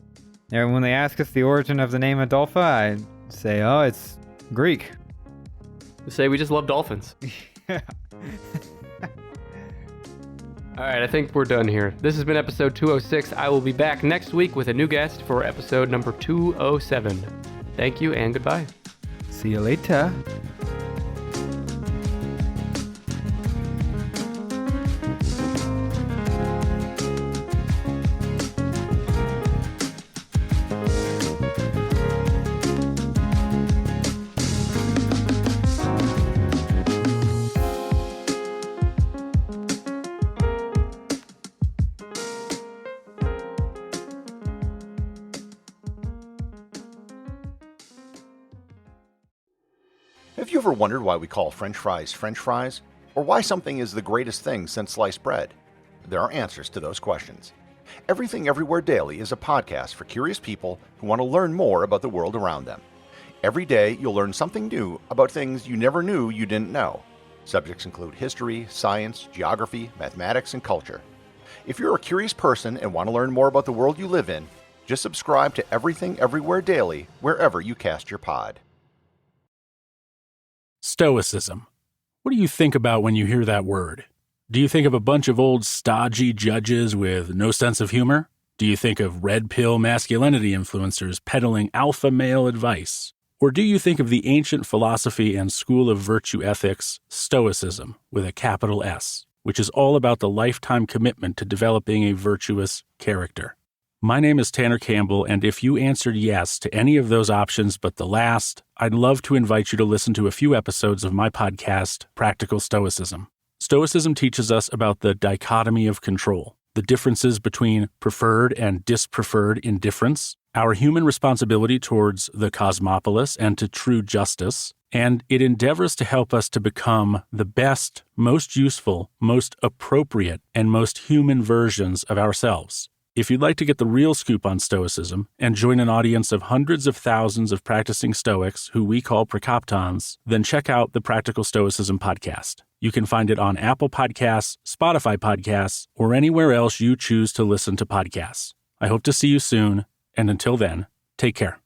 And when they ask us the origin of the name Adolpha, I say, oh, it's Greek. You say we just love dolphins. Yeah. All right, I think we're done here. This has been episode 206. I will be back next week with a new guest for episode number 207. Thank you and goodbye. See you later. Have you ever wondered why we call French fries, or why something is the greatest thing since sliced bread? There are answers to those questions. Everything Everywhere Daily is a podcast for curious people who want to learn more about the world around them. Every day, you'll learn something new about things you never knew you didn't know. Subjects include history, science, geography, mathematics, and culture. If you're a curious person and want to learn more about the world you live in, just subscribe to Everything Everywhere Daily wherever you cast your pod. Stoicism. What do you think about when you hear that word? Do you think of a bunch of old stodgy judges with no sense of humor? Do you think of red pill masculinity influencers peddling alpha male advice? Or do you think of the ancient philosophy and school of virtue ethics, Stoicism, with a capital S, which is all about the lifetime commitment to developing a virtuous character? My name is Tanner Campbell, and if you answered yes to any of those options but the last, I'd love to invite you to listen to a few episodes of my podcast, Practical Stoicism. Stoicism teaches us about the dichotomy of control, the differences between preferred and dispreferred indifference, our human responsibility towards the cosmopolis and to true justice, and it endeavors to help us to become the best, most useful, most appropriate, and most human versions of ourselves. If you'd like to get the real scoop on Stoicism and join an audience of hundreds of thousands of practicing Stoics who we call Prakoptons, then check out the Practical Stoicism podcast. You can find it on Apple Podcasts, Spotify Podcasts, or anywhere else you choose to listen to podcasts. I hope to see you soon, and until then, take care.